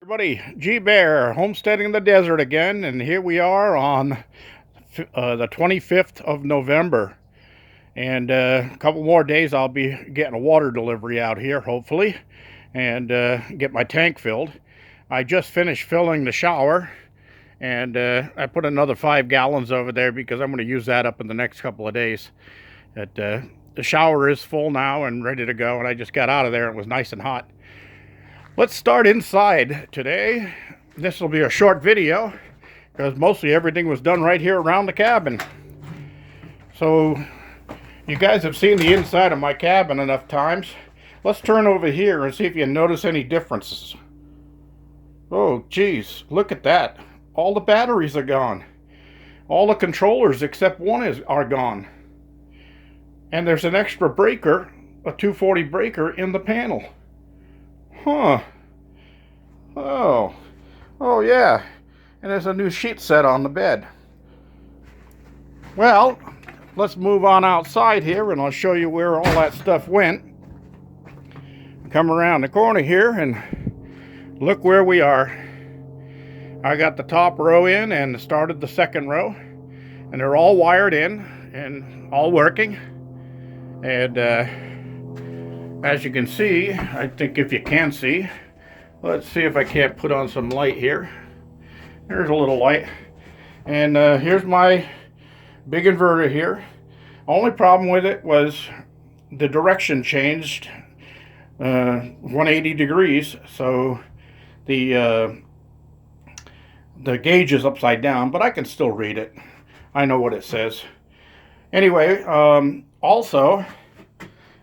Everybody, G Bear, Homesteading the Desert again, and here we are on the 25th of November. And a couple more days I'll be getting a water delivery out here, hopefully, and get my tank filled. I just finished filling the shower, and I put another 5 gallons over there because I'm going to use that up in the next couple of days. The shower is full now and ready to go, and I just got out of there and it was nice and hot. Let's start inside today. This will be a short video because mostly everything was done right here around the cabin. So you guys have seen the inside of my cabin enough times. Let's turn over here and see if you notice any differences. Oh geez, look at that. All the batteries are gone. All the controllers except one are gone. And there's an extra breaker, a 240 breaker in the panel. Huh. Oh yeah. And there's a new sheet set on the bed. Well, let's move on outside here and I'll show you where all that stuff went. Come around the corner here and look where we are. I got the top row in and started the second row. And they're all wired in and all working. And as you can see, I think if you can see, let's see if I can't put on some light here. There's a little light. And here's my big inverter here. Only problem with it was the direction changed 180 degrees. So the gauge is upside down, but I can still read it. I know what it says. Anyway, also,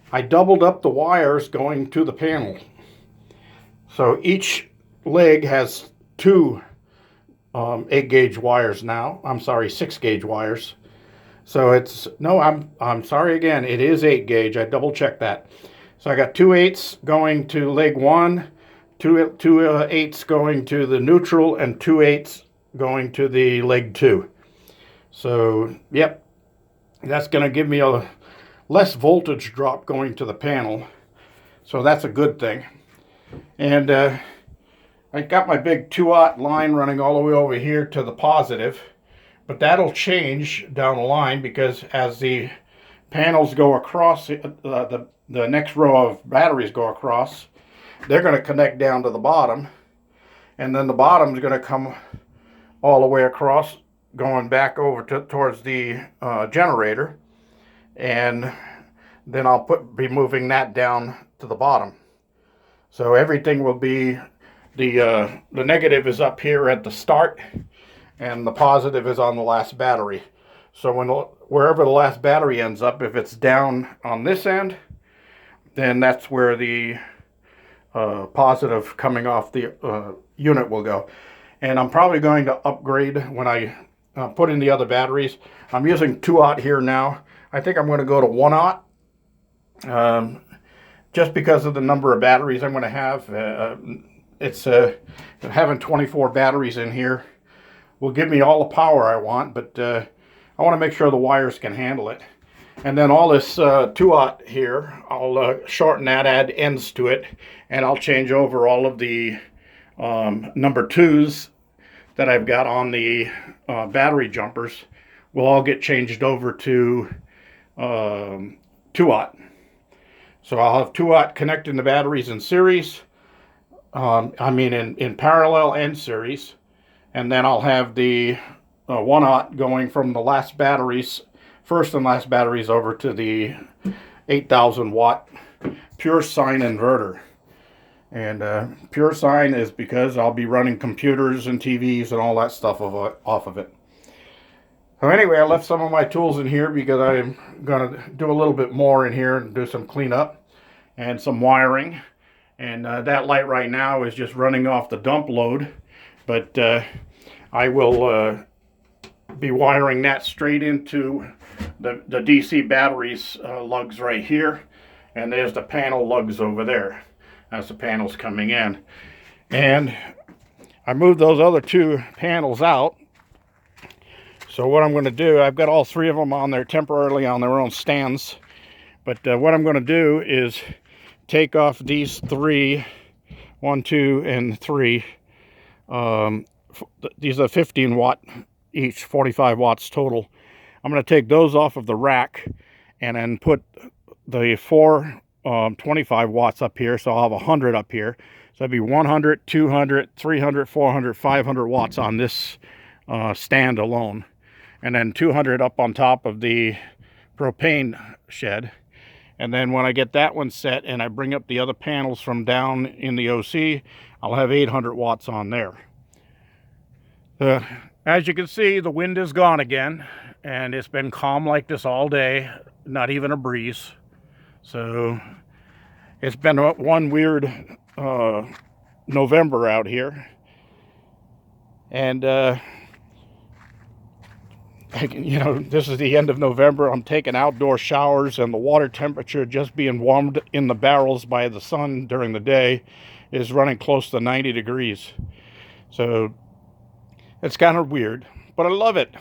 I doubled up the wires going to the panel. So each leg has two 8-gauge wires now. I'm sorry, 6-gauge wires. So it's, no, I'm sorry again, it is 8-gauge. I double checked that. So I got 2 8s going to leg 1, 2 8s going to the neutral, and 2 8s going to the leg 2. So, yep, that's going to give me a less voltage drop going to the panel, so that's a good thing. And I got my big 2-aught line running all the way over here to the positive, but that'll change down the line because as the panels go across, the next row of batteries go across, they're going to connect down to the bottom, and then the bottom is going to come all the way across going back over towards the generator. And then I'll be moving that down to the bottom. So everything will be, the negative is up here at the start and the positive is on the last battery. So wherever the last battery ends up, if it's down on this end, then that's where the positive coming off the unit will go. And I'm probably going to upgrade when I put in the other batteries. I'm using 2-aught here now. I think I'm going to go to 1-aught, just because of the number of batteries I'm going to have. Having 24 batteries in here will give me all the power I want, but I want to make sure the wires can handle it. And then all this 2-aught here, I'll shorten that, add ends to it, and I'll change over all of the number 2s that I've got on the battery jumpers. Will all get changed over to 2-aught. So I'll have 2-aught connecting the batteries in series, in parallel and series, and then I'll have the 1-aught going from the last batteries, first and last batteries, over to the 8,000 watt pure sine inverter. And pure sine is because I'll be running computers and TVs and all that stuff off of it. So anyway, I left some of my tools in here because I'm going to do a little bit more in here and do some cleanup and some wiring. And that light right now is just running off the dump load. But I will be wiring that straight into the DC batteries lugs right here. And there's the panel lugs over there as the panels coming in. And I moved those other 2 panels out. So what I'm going to do, I've got all 3 of them on there temporarily on their own stands. But what I'm going to do is take off these 3, 1, 2, and 3, These are 15 watt each, 45 watts total. I'm going to take those off of the rack and then put the four 25 watts up here, so I'll have 100 up here. So that'd be 100, 200, 300, 400, 500 watts on this stand alone. And then 200 up on top of the propane shed. And then when I get that one set and I bring up the other panels from down in the OC, I'll have 800 watts on there. As you can see, the wind is gone again, and it's been calm like this all day, not even a breeze. So it's been one weird November out here. And you know, this is the end of November. I'm taking outdoor showers, and the water temperature just being warmed in the barrels by the sun during the day is running close to 90 degrees. So it's kind of weird, but I love it.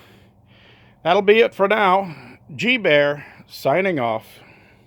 That'll be it for now. G-Bear signing off.